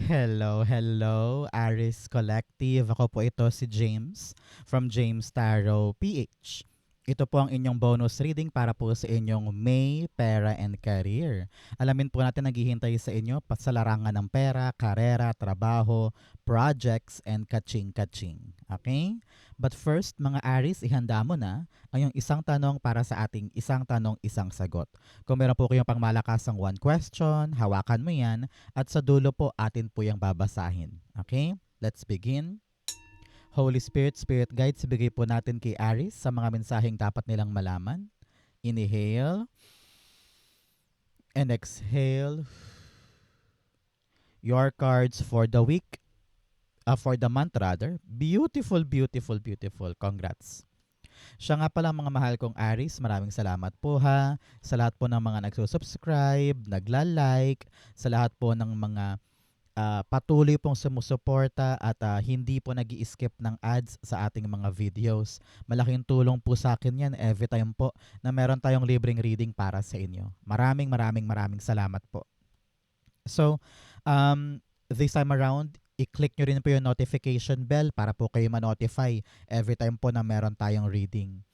Hello, hello, Aris Collective. Ako po ito si James from James Tarot PH. Ito po ang inyong bonus reading para po sa inyong May, Pera and Career. Alamin po natin naghihintay sa inyo sa larangan ng pera, karera, trabaho, projects, and kaching-kaching. Okay? But first, mga Aris, ihanda mo na ang yung isang tanong para sa ating isang tanong, isang sagot. Kung meron po kayong pangmalakasang one question, hawakan mo yan at sa dulo po atin po yung babasahin. Okay? Let's begin. Holy Spirit, Spirit Guides, ibigay po natin kay Aris sa mga mensaheng dapat nilang malaman. Inhale and exhale. Your cards for the week, for the month rather. Beautiful, beautiful, beautiful. Congrats. Siya nga pala mga mahal kong Aris, maraming salamat po ha. Sa lahat po ng mga nagsusubscribe, nagla-like, sa lahat po ng mga patuloy pong sumusuporta at hindi po nag skip ng ads sa ating mga videos. Malaking tulong po sa akin yan every time po na meron tayong libreng reading para sa inyo. Maraming maraming maraming salamat po. So, this time around, i-click nyo rin po yung notification bell para po kayo ma-notify every time po na meron tayong reading.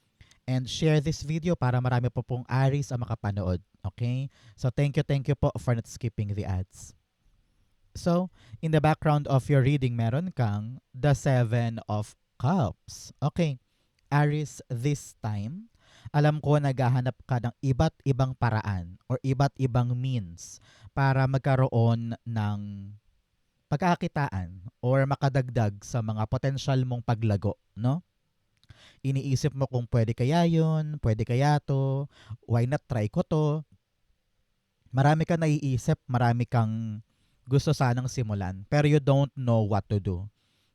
And share this video para marami po pong Aris ang makapanood. Okay? So, thank you po for not skipping the ads. So, in the background of your reading, meron kang the Seven of Cups. Okay, Aries, this time, alam ko naghahanap ka ng iba't ibang paraan or iba't ibang means para magkaroon ng pagkakakitaan or makadagdag sa mga potensyal mong paglago, no? Iniisip mo kung pwede kaya yun, pwede kaya to, why not try ko to. Marami kang naiisip, marami kang gusto sanang simulan, pero you don't know what to do.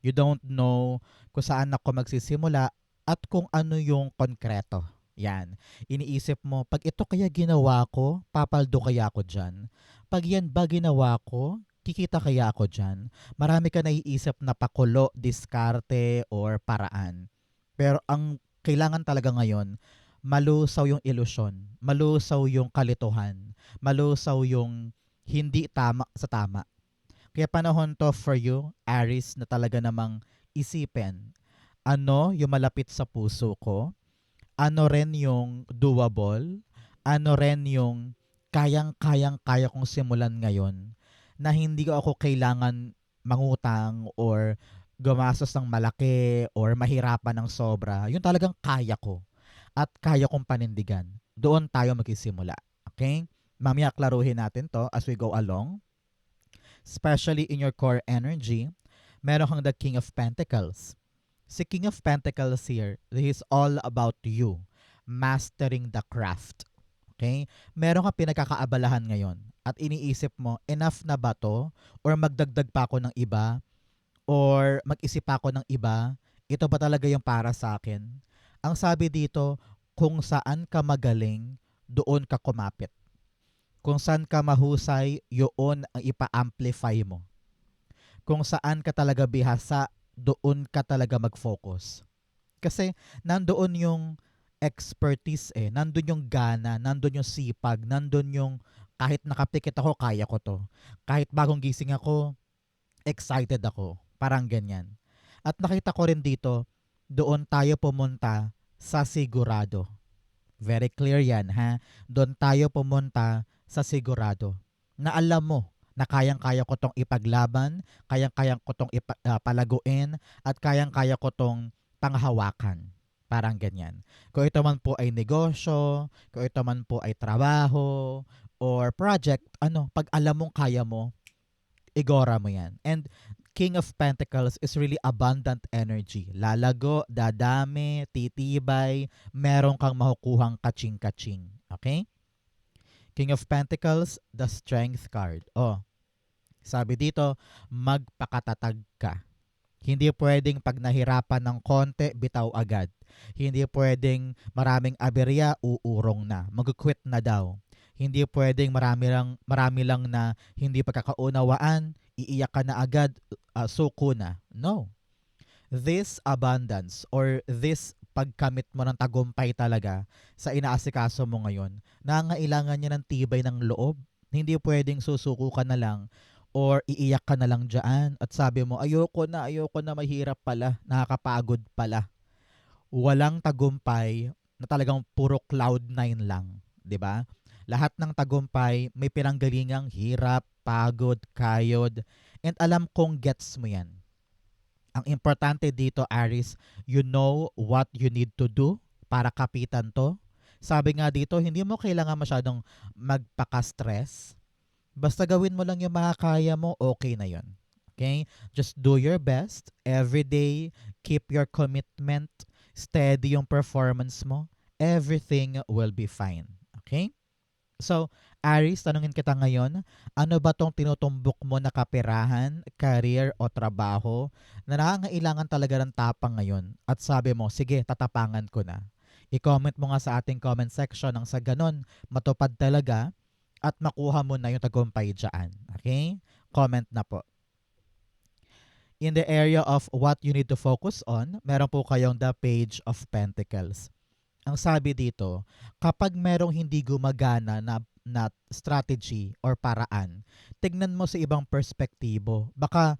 You don't know kung saan ako magsisimula at kung ano yung konkreto. Yan. Iniisip mo, pag ito kaya ginawa ko, papaldo kaya ako dyan. Pag yan ba ginawa ko, kikita kaya ako dyan. Marami ka naiisip na pakulo, diskarte, or paraan. Pero ang kailangan talaga ngayon, malusaw yung ilusyon, malusaw yung kalituhan, malusaw yung hindi tama sa tama. Kaya panahon to for you, Aries, na talaga namang isipin ano yung malapit sa puso ko, ano rin yung doable, ano rin yung kayang-kaya kong simulan ngayon na hindi ko ako kailangan mangutang or gumastos ng malaki or mahirapan ng sobra. Yun talagang kaya ko at kaya kong panindigan. Doon tayo magsisimula. Okay? Mamaya klaruhin natin to as we go along. Especially in your core energy, meron kang the King of Pentacles. Si King of Pentacles here, this is all about you. Mastering the craft. Okay? Meron kang pinagkakaabalahan ngayon at iniisip mo, enough na ba to? Or magdagdag pa ako ng iba? Or mag-isip pa ako ng iba? Ito ba talaga yung para sa akin? Ang sabi dito, kung saan ka magaling, doon ka kumapit. Kung saan ka mahusay, yun ang ipa-amplify mo. Kung saan ka talaga bihasa, doon ka talaga mag-focus. Kasi nandoon yung expertise nandun yung gana, nandun yung sipag, nandun yung kahit nakapikit ako, kaya ko to. Kahit bagong gising ako, excited ako. Parang ganyan. At nakita ko rin dito, doon tayo pumunta sa sigurado. Very clear yan, ha? Doon tayo pumunta sa sigurado. Na alam mo na kayang-kaya ko tong ipaglaban, kayang-kaya ko tong palaguin, at kayang-kaya ko tong panghawakan. Parang ganyan. Kung ito man po ay negosyo, kung ito man po ay trabaho, or project, pag alam mong kaya mo, igora mo yan. And King of Pentacles is really abundant energy. Lalago, dadami, titibay, meron kang makukuhang kaching-kaching. Okay? King of Pentacles, the Strength card. Sabi dito, magpakatatag ka. Hindi pwedeng pag nahirapan ng konti, bitaw agad. Hindi pwedeng maraming aberya, uurong na. Mag-quit na daw. Hindi pwedeng marami lang na hindi pagkakaunawaan, iiyak ka na agad, suko na. No. This abundance or this pagkamit mo ng tagumpay talaga sa inaasikaso mo ngayon, nangailangan niya ng tibay ng loob. Hindi pwedeng susuko ka na lang or iiyak ka na lang dyan at sabi mo, ayoko na, mahirap pala, nakakapagod pala. Walang tagumpay na talagang puro cloud nine lang, 'di ba? Lahat ng tagumpay may pinanggalingang hirap, pagod, kayod, and alam kong gets mo 'yan. Ang importante dito, Aris, you know what you need to do para kapitan to. Sabi nga dito, hindi mo kailangan masyadong magpaka-stress. Basta gawin mo lang yung makakaya mo, okay na yon. Okay? Just do your best every day. Keep your commitment. Steady yung performance mo. Everything will be fine. Okay? So, Aris, tanungin kita ngayon, ano ba tong tinutumbok mo na kaperahan, career o trabaho na nangangailangan talaga ng tapang ngayon at sabi mo, sige, tatapangan ko na. I-comment mo nga sa ating comment section nang sa ganon matupad talaga at makuha mo na yung tagumpay dyan. Okay? Comment na po. In the area of what you need to focus on, meron po kayong the Page of Pentacles. Ang sabi dito, kapag merong hindi gumagana na strategy or paraan, tignan mo sa ibang perspektibo. Baka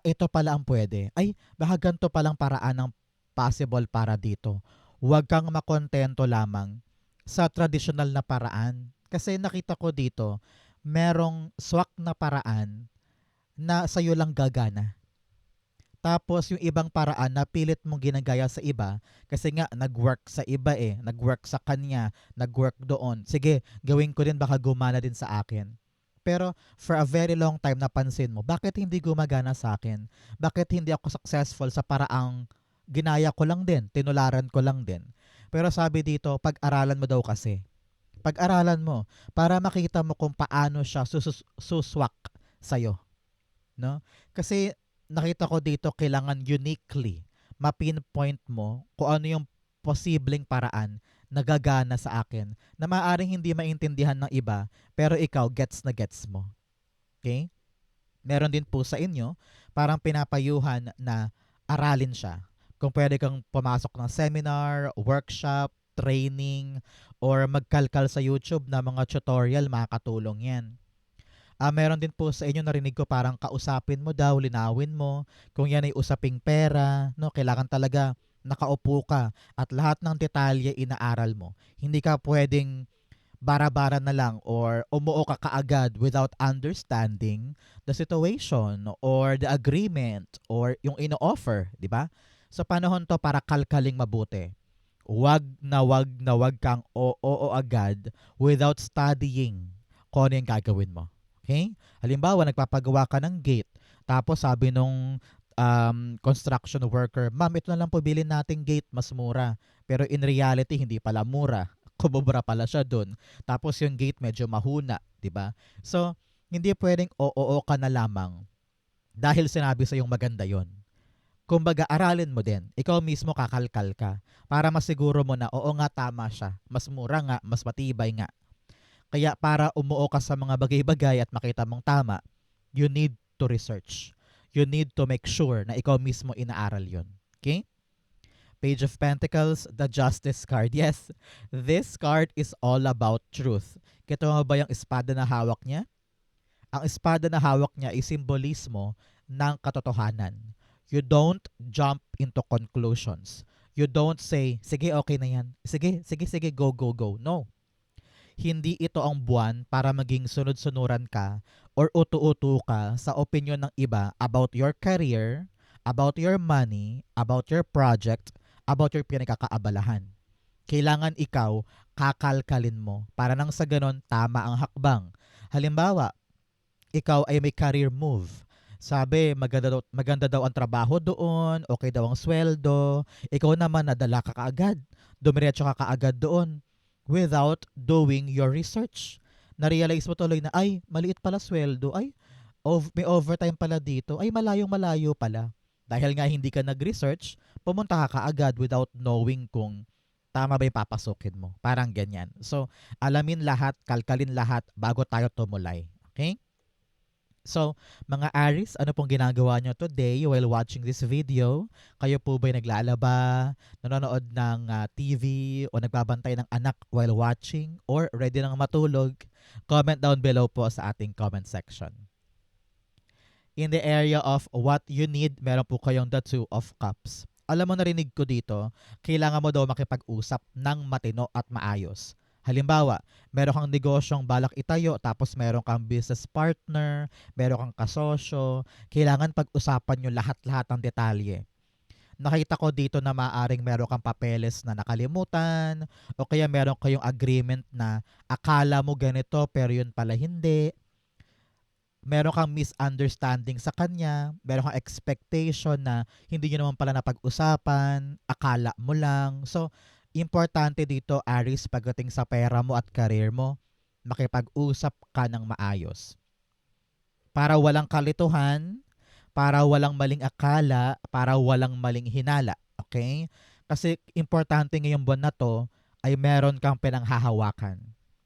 ito pala ang pwede. Ay, baka ganito palang paraan ang possible para dito. Huwag kang makontento lamang sa traditional na paraan. Kasi nakita ko dito, merong swak na paraan na sa'yo lang gagana. Tapos yung ibang paraan na pilit mong ginagaya sa iba kasi nga nag-work sa iba nag-work sa kanya, nag-work doon. Sige, gawin ko din baka gumana din sa akin. Pero for a very long time napansin mo, bakit hindi gumagana sa akin? Bakit hindi ako successful sa paraang ginaya ko lang din, tinularan ko lang din? Pero sabi dito, pag-aralan mo daw kasi. Pag-aralan mo para makita mo kung paano siya suswak sa'yo. No? Kasi nakita ko dito kailangan uniquely ma-pinpoint mo kung ano yung posibleng paraan na gagana sa akin na maaaring hindi maintindihan ng iba pero ikaw gets na gets mo. Okay? Meron din po sa inyo parang pinapayuhan na aralin siya. Kung pwede kang pumasok ng seminar, workshop, training, or magkalkal sa YouTube na mga tutorial, makakatulong yan. Meron din po sa inyo narinig ko parang kausapin mo daw, linawin mo. Kung yan ay usaping pera, no, kailangan talaga nakaupo ka at lahat ng detalye inaaral mo. Hindi ka pwedeng bara-bara na lang or umuo ka kaagad without understanding the situation or the agreement or yung ino-offer, di ba? Sa panahon to para kalkaling mabuti. Wag kang oo agad without studying kung ano yung gagawin mo. Okay? Halimbawa, nagpapagawa ka ng gate. Tapos sabi nung construction worker, ma'am, ito na lang po bilhin nating gate, mas mura. Pero in reality, hindi pala mura. Kumubra pala siya dun. Tapos yung gate medyo mahuna, di ba? So, hindi pwedeng oo ka na lamang dahil sinabi sa yung maganda yon. Kumbaga, aralin mo din. Ikaw mismo kakalkal ka para masiguro mo na oo nga, tama siya. Mas mura nga, mas matibay nga. Kaya para umuo ka sa mga bagay-bagay at makita mong tama, you need to research. You need to make sure na ikaw mismo inaaral yun. Okay? Page of Pentacles, the Justice card. Yes, this card is all about truth. Kita mo ba yung espada na hawak niya? Ang espada na hawak niya ay simbolismo ng katotohanan. You don't jump into conclusions. You don't say, sige, okay na yan. Sige, go, go, go. No. Hindi ito ang buwan para maging sunod-sunuran ka or utu-utu ka sa opinion ng iba about your career, about your money, about your project, about your pinagkakaabalahan. Kailangan ikaw kakalkalin mo para nang sa ganon tama ang hakbang. Halimbawa, ikaw ay may career move. Sabi, maganda daw ang trabaho doon, okay daw ang sweldo, ikaw naman nadala ka kaagad, dumiretso ka kaagad doon without doing your research. Na-realize mo tuloy na, ay, maliit pala sweldo, ay, may overtime pala dito, ay, malayong-malayo pala. Dahil nga hindi ka nag-research, pumunta ka kaagad without knowing kung tama ba yung papasukin mo. Parang ganyan. So, alamin lahat, kalkalin lahat bago tayo tumulay. Okay? So, mga Aries, ano pong ginagawa nyo today while watching this video? Kayo po ba'y naglalaba, nanonood ng TV, o nagbabantay ng anak while watching, or ready nang matulog? Comment down below po sa ating comment section. In the area of what you need, meron po kayong the Two of Cups. Alam mo, narinig ko dito, kailangan mo daw makipag-usap ng matino at maayos. Halimbawa, meron kang negosyong balak itayo, tapos meron kang business partner, meron kang kasosyo, kailangan pag-usapan nyo lahat-lahat ng detalye. Nakita ko dito na maaring meron kang papeles na nakalimutan, o kaya meron kayong agreement na akala mo ganito pero yun pala hindi. Meron kang misunderstanding sa kanya, meron kang expectation na hindi nyo naman pala napag-usapan, akala mo lang. So, importante dito, Aries, pagdating sa pera mo at career mo, makipag-usap ka ng maayos. Para walang kalituhan, para walang maling akala, para walang maling hinala. Okay? Kasi importante ngayong buwan na to ay meron kang pinanghahawakan.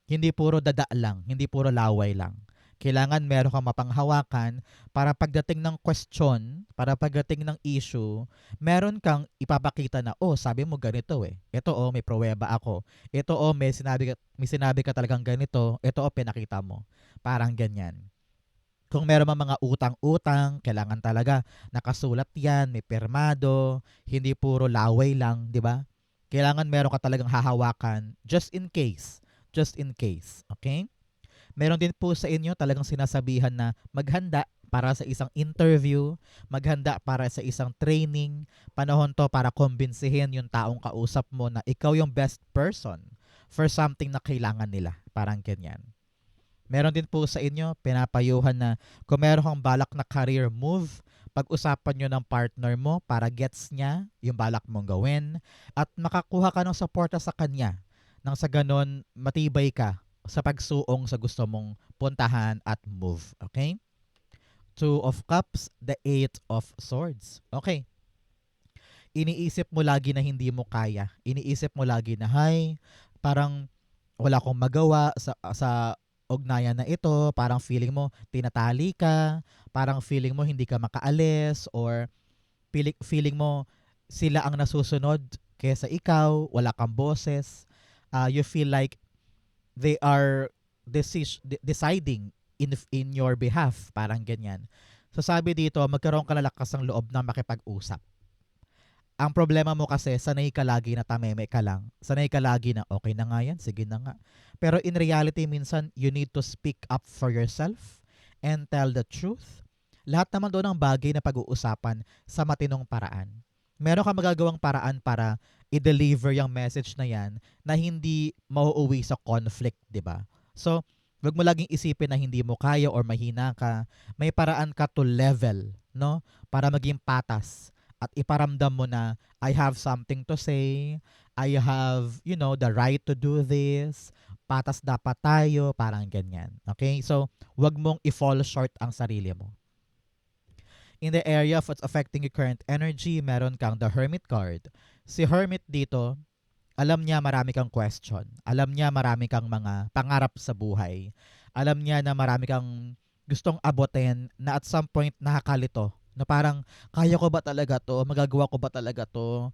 Hindi puro dada lang, hindi puro laway lang. Kailangan meron kang mapanghawakan para pagdating ng question, para pagdating ng issue, meron kang ipapakita na, oh, sabi mo ganito eh. Ito oh, may pruweba ako. Ito oh, may sinabi ka talagang ganito. Ito oh, pinakita mo. Parang ganyan. Kung meron mang mga utang-utang, kailangan talaga nakasulat yan, may permado, hindi puro laway lang, di ba? Kailangan meron ka talagang hahawakan just in case. Just in case. Okay? Meron din po sa inyo talagang sinasabihan na maghanda para sa isang interview, maghanda para sa isang training. Panahon to para kumbinsihin yung taong kausap mo na ikaw yung best person for something na kailangan nila. Parang ganyan. Meron din po sa inyo pinapayuhan na kung meron kang balak na career move, pag-usapan nyo ng partner mo para gets niya yung balak mong gawin at makakuha ka ng suporta sa kanya nang sa ganon matibay ka sa pagsuong sa gusto mong puntahan at move. Okay? Two of Cups, the Eight of Swords. Okay. Iniisip mo lagi na hindi mo kaya. Iniisip mo lagi na, hay, parang wala akong magawa sa ugnayan na ito. Parang feeling mo tinatali ka. Parang feeling mo hindi ka makaalis. Or feeling mo sila ang nasusunod kesa ikaw. Wala kang boses. You feel like they are deciding in your behalf, parang ganyan. So sabi dito, magkaroon ka lalakas ng loob na makipag-usap. Ang problema mo kasi, sanay ka lagi na tameme ka lang. Sanay ka lagi na okay na nga yan, sige na nga. Pero in reality, minsan, you need to speak up for yourself and tell the truth. Lahat naman doon ang bagay na pag-uusapan sa matinong paraan. Meron ka magagawang paraan para i-deliver yung message na yan na hindi mauuwi sa conflict, di ba? So, wag mo laging isipin na hindi mo kaya or mahina ka. May paraan ka to level, no? Para maging patas at iparamdam mo na I have something to say, I have, the right to do this, patas dapat tayo, parang ganyan. Okay? So, wag mong i-fall short ang sarili mo. In the area of what's affecting your current energy, meron kang the Hermit card. Si Hermit dito, alam niya marami kang question. Alam niya marami kang mga pangarap sa buhay. Alam niya na marami kang gustong abutin na at some point nakakalito. Na parang, kaya ko ba talaga to? Magagawa ko ba talaga to?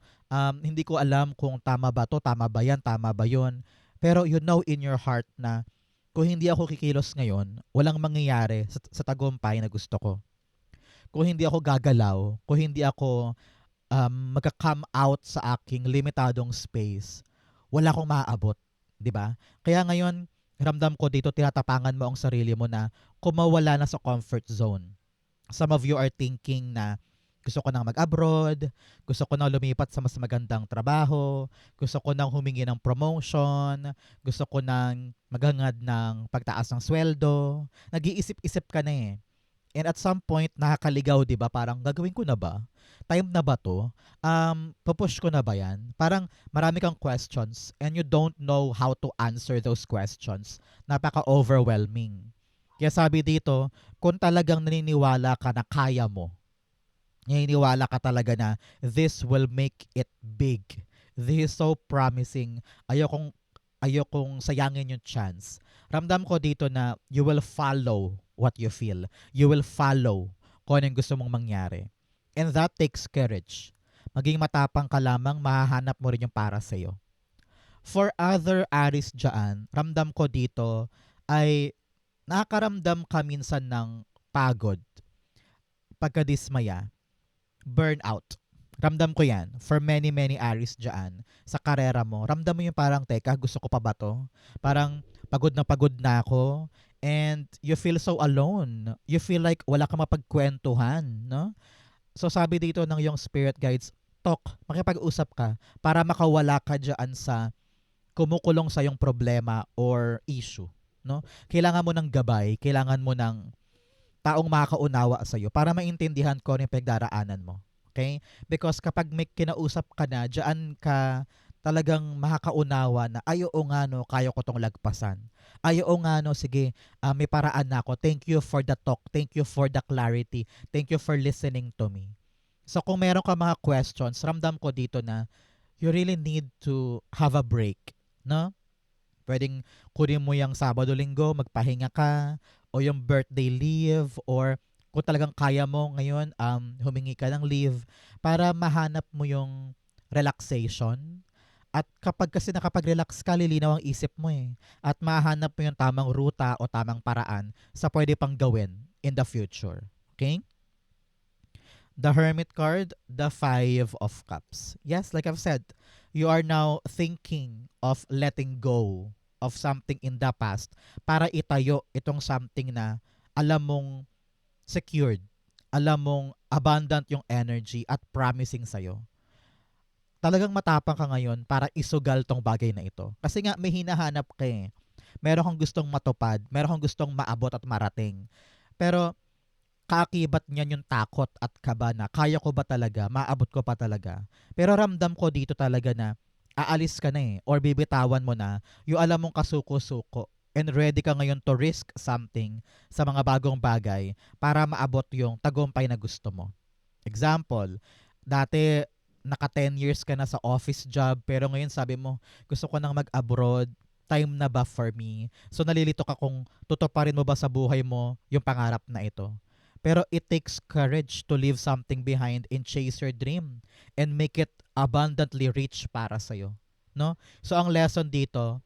Hindi ko alam kung tama ba to, tama ba yan, tama ba yun. Pero you know in your heart na kung hindi ako kikilos ngayon, walang mangyayari sa tagumpay na gusto ko. Kung hindi ako gagalaw, kung hindi ako magka-come out sa aking limitadong space, wala akong maaabot, 'di ba? Kaya ngayon, ramdam ko dito tinatapangan mo ang sarili mo na kumawala na sa comfort zone. Some of you are thinking na gusto ko nang mag-abroad, gusto ko nang lumipat sa mas magandang trabaho, gusto ko nang humingi ng promotion, gusto ko nang maghangad ng pagtaas ng sweldo. Nag-iisip-isip ka na eh. And at some point, nakakaligaw, di ba? Parang, gagawin ko na ba? Time na ba to? Pupush ko na ba yan? Parang marami kang questions and you don't know how to answer those questions. Napaka-overwhelming. Kaya sabi dito, kung talagang naniniwala ka na kaya mo, naniniwala ka talaga na this will make it big. This is so promising. Ayokong sayangin yung chance. Ramdam ko dito na you will follow what you feel. You will follow kung ano yung gusto mong mangyari. And that takes courage. Maging matapang ka lamang, mahahanap mo rin yung para sa'yo. For other Aries dyan, ramdam ko dito ay nakakaramdam ka minsan ng pagod. pagkadismaya, burnout. Ramdam ko yan for many, many Aries dyan sa karera mo. Ramdam mo yung parang, teka, gusto ko pa ba to? Parang pagod na ako and you feel so alone. You feel like wala kang mapagkwentuhan, no? So sabi dito ng yung spirit guides, talk, makipag-usap ka para makawala ka dyan sa kumukulong sa yung problema or issue, no? Kailangan mo ng gabay, kailangan mo ng taong makakaunawa sa iyo para maintindihan ko ano yung pagdaraanan mo. Okay? Because kapag may kinausap ka na, diyan ka talagang makakaunawa na ay oo nga no, kaya ko tong lagpasan. Ay oo nga no, sige, may paraan na ako. Thank you for the talk. Thank you for the clarity. Thank you for listening to me. So kung meron ka mga questions, ramdam ko dito na you really need to have a break. No? Pwedeng kunin mo yung Sabado, Linggo, magpahinga ka, o yung birthday leave, or kung talagang kaya mo ngayon, humingi ka ng leave para mahanap mo yung relaxation. At kapag kasi nakapag-relax ka, lilinaw ang isip mo eh. At mahanap mo yung tamang ruta o tamang paraan sa pwede pang gawin in the future. Okay? The Hermit card, the Five of Cups. Yes, like I've said, you are now thinking of letting go of something in the past para itayo itong something na alam mong secured, alam mong abundant yung energy at promising sa'yo. Talagang matapang ka ngayon para isugal tong bagay na ito. Kasi nga may hinahanap ka eh. Meron kang gustong matupad, meron kang gustong maabot at marating. Pero kaakibat niyan yung takot at kaba na kaya ko ba talaga, maabot ko pa talaga. Pero ramdam ko dito talaga na aalis ka na eh or bibitawan mo na yung alam mong kasuko-suko and ready ka ngayon to risk something sa mga bagong bagay para maabot yung tagumpay na gusto mo. Example, dati naka 10 years ka na sa office job pero ngayon sabi mo gusto ko nang mag-abroad, time na ba for me? So nalilito ka kung tutuparin mo ba sa buhay mo yung pangarap na ito. Pero it takes courage to leave something behind and chase your dream and make it abundantly rich para sa'yo. No? So ang lesson dito,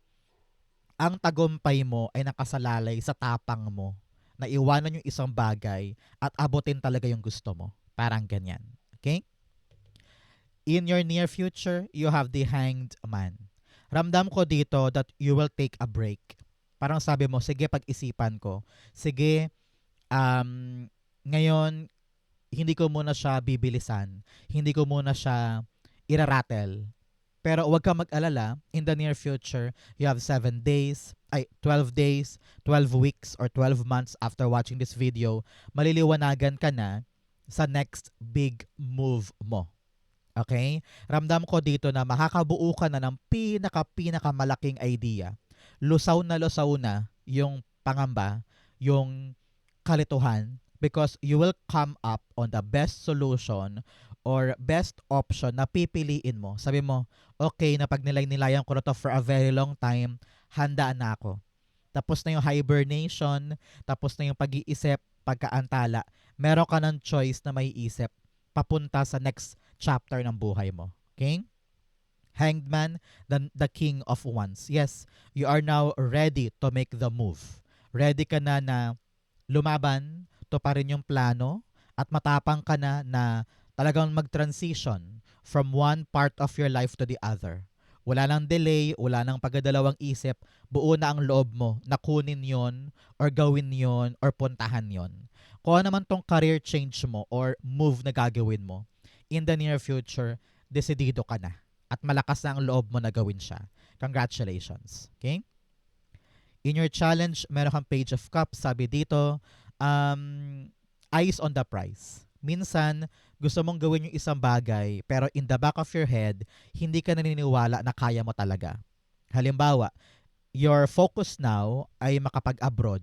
ang tagumpay mo ay nakasalalay sa tapang mo na iwanan yung isang bagay at abutin talaga yung gusto mo. Parang ganyan. Okay? In your near future, you have the Hanged Man. Ramdam ko dito that you will take a break. Parang sabi mo, sige pag-isipan ko. Sige, ngayon, hindi ko muna siya bibilisan. Hindi ko muna siya iraratel. Pero huwag kang mag-alala, in the near future, you have 12 days, 12 weeks, or 12 months after watching this video, maliliwanagan ka na sa next big move mo. Okay? Ramdam ko dito na makakabuo ka na ng pinakamalaking idea. Lusaw na yung pangamba, yung kalituhan, because you will come up on the best solution or best option na pipiliin mo. Sabi mo, okay, napagnilay-nilayan ko na to for a very long time, handa na ako. Tapos na yung hibernation, tapos na yung pag-iisip, pagkaantala. Meron ka ng choice na may isip papunta sa next chapter ng buhay mo. Okay? Hanged Man, the King of Wands. Yes, you are now ready to make the move. Ready ka na lumaban, to pa rin yung plano, at matapang ka na talagang mag-transition from one part of your life to the other. Wala nang delay, wala nang pagdadalawang isip, buo na ang loob mo na kunin yon or gawin yon or puntahan yon. Kung ano naman tong career change mo or move na gagawin mo, in the near future, desidido ka na at malakas na ang loob mo na gawin siya. Congratulations. Okay? In your challenge, meron kang Page of Cups. Sabi dito, eyes on the prize. Minsan, gusto mong gawin yung isang bagay, pero in the back of your head, hindi ka naniniwala na kaya mo talaga. Halimbawa, your focus now ay makapag-abroad,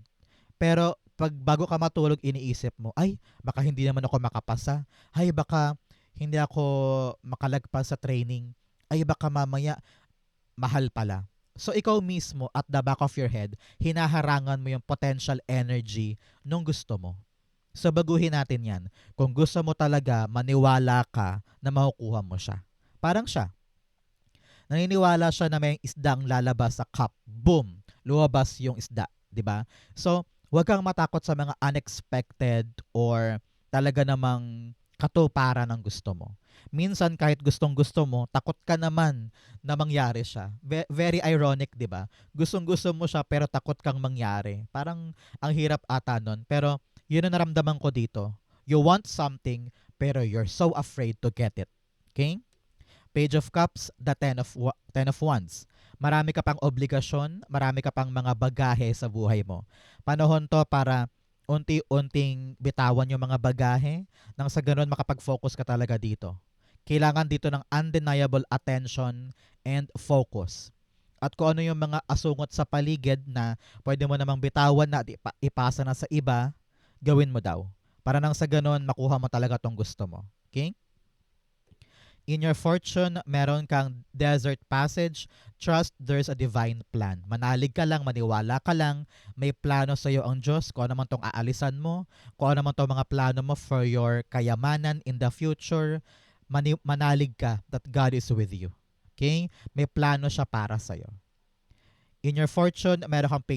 pero pag bago ka matulog, iniisip mo, ay, baka hindi naman ako makapasa. Ay, baka hindi ako makalagpas sa training. Ay, baka mamaya, mahal pala. So, ikaw mismo at the back of your head, hinaharangan mo yung potential energy nung gusto mo. So, baguhin natin yan. Kung gusto mo talaga, maniwala ka na makukuha mo siya. Parang siya. Naniniwala siya na may isdang lalabas sa cup. Boom! Luwabas yung isda. Diba? So, huwag kang matakot sa mga unexpected or talaga namang katuparan ng gusto mo. Minsan kahit gustong-gusto mo, takot ka naman na mangyari siya. Very ironic, 'di ba? Gustong-gusto mo siya pero takot kang mangyari. Parang ang hirap ata nun. Pero yun ang naramdaman ko dito. You want something pero you're so afraid to get it. Okay? Page of Cups, the Ten of Wands. Marami ka pang obligasyon, marami ka pang mga bagahe sa buhay mo. Panahon to para unti-unting bitawan yung mga bagahe nang sa ganun makapag-focus ka talaga dito. Kailangan dito ng undeniable attention and focus. At kung ano yung mga asungot sa paligid na pwede mo namang bitawan na at ipasa na sa iba, gawin mo daw. Para nang sa ganun, makuha mo talaga tong gusto mo. Okay? In your fortune, meron kang desert passage. Trust there's a divine plan. Manalig ka lang, maniwala ka lang. May plano sa iyo ang Diyos. Kung ano man tong aalisan mo, kung ano man tong mga plano mo for your kayamanan in the future, manalig ka that God is with you. Okay? May plano siya para sa iyo. In your fortune, meron kang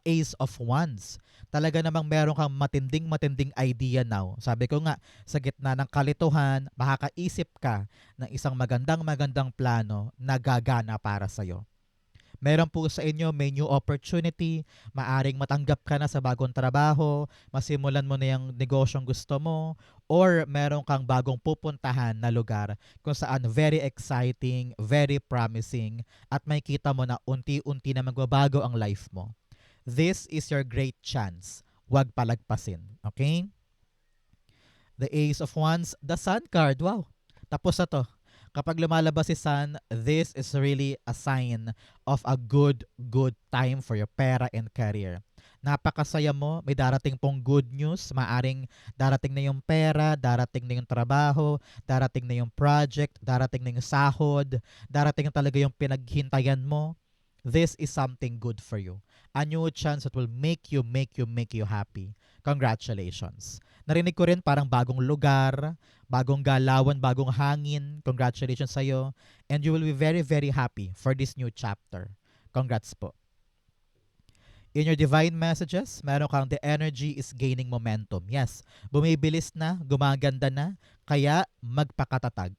Ace of Wands. Talaga namang meron kang matinding idea now. Sabi ko nga, sa gitna ng kalituhan, makakaisip ka ng isang magandang plano na gagana para sa'yo. Meron po sa inyo, may new opportunity, maaring matanggap ka na sa bagong trabaho, masimulan mo na yung negosyong gusto mo, or meron kang bagong pupuntahan na lugar kung saan very exciting, very promising, at may kita mo na unti-unti na magbabago ang life mo. This is your great chance. Huwag palagpasin. Okay? The Ace of Wands, the Sun card. Wow! Tapos na to. Kapag lumalabas si Sun, this is really a sign of a good time for your pera and career. Napakasaya mo, may darating pong good news, maaring darating na yung pera, darating na yung trabaho, darating na yung project, darating na yung sahod, darating na talaga yung pinaghintayan mo. This is something good for you. A new chance that will make you happy. Congratulations. Narinig ko rin parang bagong lugar, bagong galawan, bagong hangin. Congratulations sa'yo. And you will be very happy for this new chapter. Congrats po. In your divine messages, meron kang the energy is gaining momentum. Yes, bumibilis na, gumaganda na, kaya magpakatatag.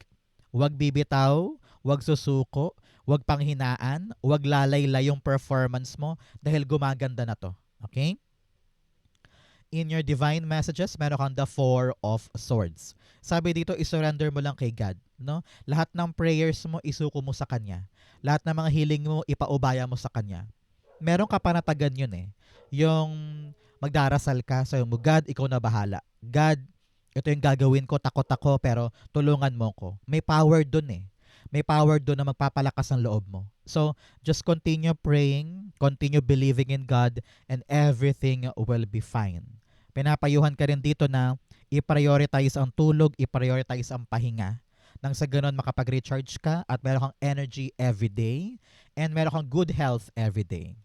Huwag bibitaw, huwag susuko, huwag panghinaan, huwag lalaylay yung performance mo dahil gumaganda na to. Okay? In your divine messages, meron kang the Four of Swords. Sabi dito, isurrender mo lang kay God. No? Lahat ng prayers mo, isuko mo sa Kanya. Lahat ng mga healing mo, ipaubaya mo sa Kanya. Meron ka panatagan yun eh. Yung magdarasal ka, sayo mo, God, ikaw na bahala. God, ito yung gagawin ko, takot ako, pero tulungan mo ko. May power dun eh. May power dun na magpapalakas ang loob mo. So, just continue praying, continue believing in God, and everything will be fine. Pinapayuhan ka rin dito na i-prioritize ang tulog, i-prioritize ang pahinga. Nang sa ganun makapag-recharge ka at meron kang energy every day and meron kang good health every day.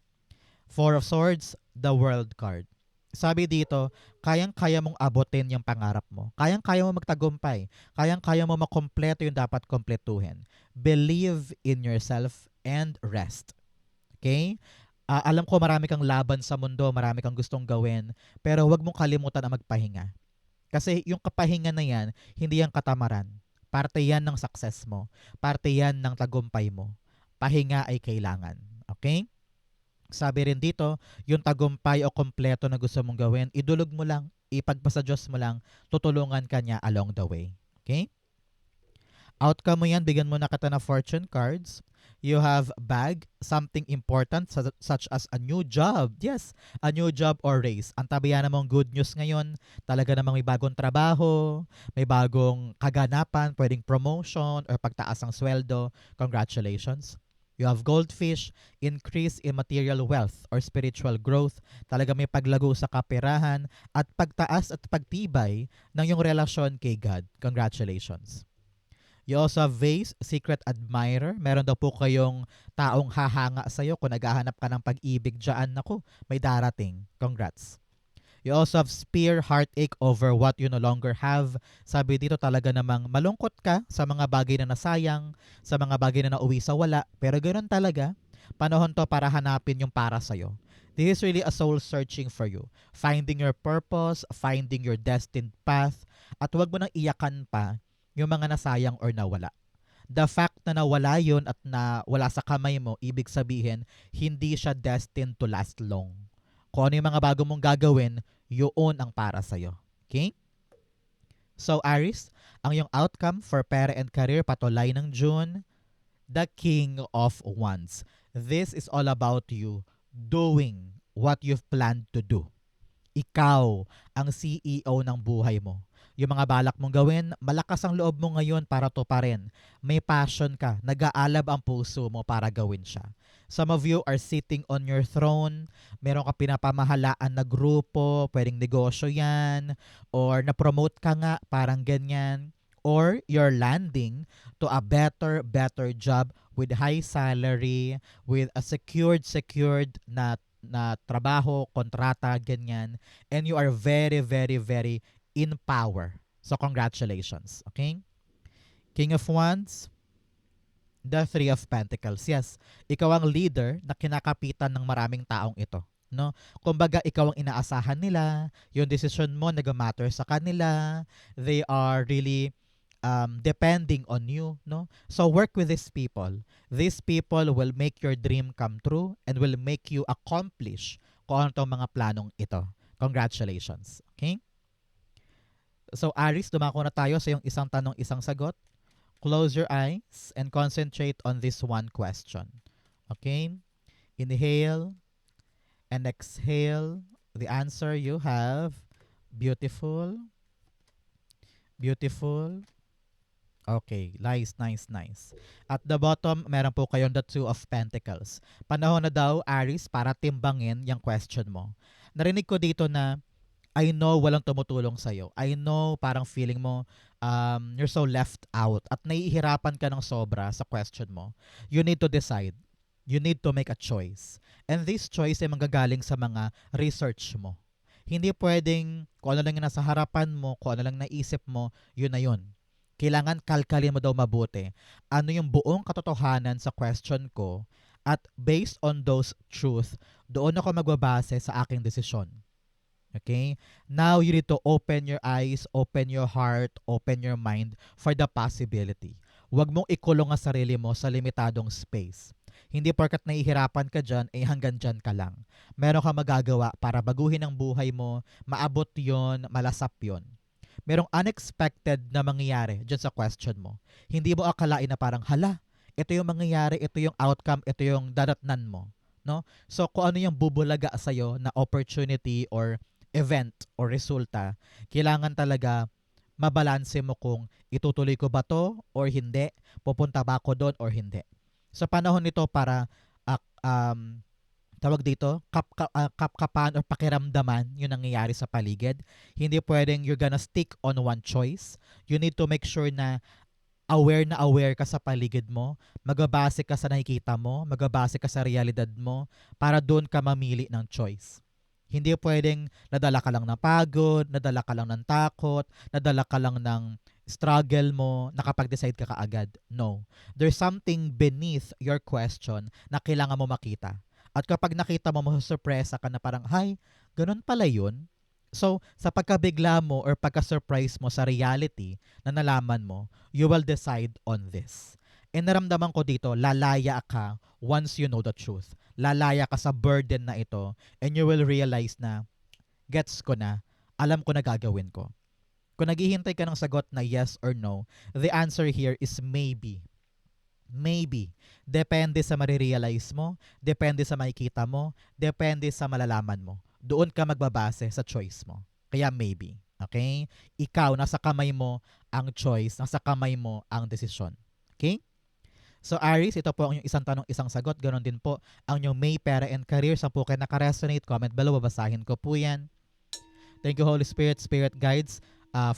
Four of Swords, the World card. Sabi dito, kayang-kaya mong abutin yung pangarap mo. Kayang-kaya mo magtagumpay. Kayang-kaya mo makompleto yung dapat kompletuhin. Believe in yourself and rest. Okay? Alam ko marami kang laban sa mundo, marami kang gustong gawin, pero huwag mong kalimutan na magpahinga. Kasi yung kapahinga na yan, hindi yan katamaran. Parte yan ng success mo. Parte yan ng tagumpay mo. Pahinga ay kailangan. Okay? Sabi rin dito, yung tagumpay o kompleto na gusto mong gawin, idulog mo lang, ipagpasa Diyos mo lang, tutulungan ka niya along the way. Okay? Outcome mo yan, bigyan mo na kita na fortune cards. You have bag, something important such as a new job. Yes, a new job or raise. Ang tabayan namang good news ngayon, talaga namang may bagong trabaho, may bagong kaganapan, pwedeng promotion or pagtaas ng sweldo. Congratulations. You have goldfish, increase in material wealth or spiritual growth. Talaga may paglago sa kaperahan at pagtaas at pagtibay ng iyong relasyon kay God. Congratulations. You also have vase, secret admirer. Meron daw po kayong taong hahanga sa'yo kung naghahanap ka ng pag-ibig dyan. Naku, may darating. Congrats. You also have spear, heartache over what you no longer have. Sabi dito talaga namang malungkot ka sa mga bagay na nasayang, sa mga bagay na nauwi sa wala. Pero ganoon talaga, panahon to para hanapin yung para sa'yo. This is really a soul searching for you. Finding your purpose, finding your destined path, at huwag mo nang iyakan pa yung mga nasayang or nawala. The fact na nawala yun at na wala sa kamay mo, ibig sabihin, hindi siya destined to last long. Kung ano yung mga bago mong gagawin, yun ang para sa'yo. Okay? So, Aries, ang yung outcome for pera and career patulay ng June, the King of Wands. This is all about you doing what you've planned to do. Ikaw ang CEO ng buhay mo. Yung mga balak mong gawin, malakas ang loob mo ngayon para to pa rin. May passion ka, nag-aalab ang puso mo para gawin siya. Some of you are sitting on your throne, meron ka pinapamahalaan na grupo, pwedeng negosyo yan, or na-promote ka nga, parang ganyan, or you're landing to a better job with high salary, with a secured na trabaho, kontrata, ganyan, and you are very in power. So, congratulations. Okay? King of Wands, the Three of Pentacles. Yes, ikaw ang leader na kinakapitan ng maraming taong ito. No? Kumbaga, ikaw ang inaasahan nila, yung decision mo nag-matter sa kanila, they are really depending on you. No? So, work with these people. These people will make your dream come true and will make you accomplish kung ano itong mga planong ito. Congratulations. Okay? So, Aries, dumako na tayo sa yung isang tanong, isang sagot. Close your eyes and concentrate on this one question. Okay? Inhale and exhale. The answer you have, beautiful. Beautiful. Okay, nice. At the bottom, meron po kayong the Two of Pentacles. Panahon na daw, Aries, para timbangin yung question mo. Narinig ko dito na I know walang tumutulong sa'yo. I know parang feeling mo you're so left out at nahihirapan ka ng sobra sa question mo. You need to decide. You need to make a choice. And this choice ay manggagaling sa mga research mo. Hindi pwedeng kung ano lang yung nasa harapan mo, kung ano lang naisip mo, yun na yun. Kailangan kalkalin mo daw mabuti. Ano yung buong katotohanan sa question ko at based on those truth, doon ako magbabase sa aking desisyon. Okay? Now, you need to open your eyes, open your heart, open your mind for the possibility. Huwag mong ikulong ang sarili mo sa limitadong space. Hindi porkat nahihirapan ka dyan, hanggang dyan ka lang. Meron kang magagawa para baguhin ang buhay mo, maabot yon, malasap yon. Merong unexpected na mangyayari dyan sa question mo. Hindi mo akalain na parang, hala, ito yung mangyayari, ito yung outcome, ito yung daratnan mo. No? So, kung ano yung bubulaga sa'yo na opportunity or event o resulta, kailangan talaga mabalanse mo kung itutuloy ko ba to or hindi, pupunta ba ako doon or hindi. Sa panahon nito para tawag dito, kapkapan or pakiramdaman yung nangyayari sa paligid. Hindi pwedeng you're gonna stick on one choice. You need to make sure na aware ka sa paligid mo, magabase ka sa nakikita mo, magabase ka sa realidad mo para doon ka mamili ng choice. Hindi pwedeng nadala ka lang ng pagod, nadala ka lang ng takot, nadala ka lang ng struggle mo, nakapag-decide ka kaagad. No. There's something beneath your question na kailangan mo makita. At kapag nakita mo, masurpresa ka na parang, hay, ganun pala yun. So, sa pagkabigla mo or pagka-surprise mo sa reality na nalaman mo, you will decide on this. And naramdaman ko dito, lalaya ka once you know the truth. Lalaya ka sa burden na ito and you will realize na gets ko na, alam ko na gagawin ko. Kung naghihintay ka ng sagot na yes or no, the answer here is maybe. Maybe. Depende sa marirealize mo, depende sa makikita mo, depende sa malalaman mo. Doon ka magbabase sa choice mo. Kaya maybe. Okay? Ikaw, nasa kamay mo ang choice, nasa kamay mo ang desisyon. Okay? So Aries, ito po ang yung isang tanong, isang sagot. Ganon din po ang yung May, pera, and career. Sa po kayo nakaresonate, comment below, babasahin ko po yan. Thank you Holy Spirit, Spirit Guides,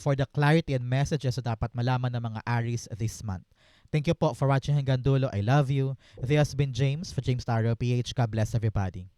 for the clarity and messages na dapat malaman ng mga Aries this month. Thank you po for watching hanggang dulo. I love you. This has been James for James Tarot PH. God bless everybody.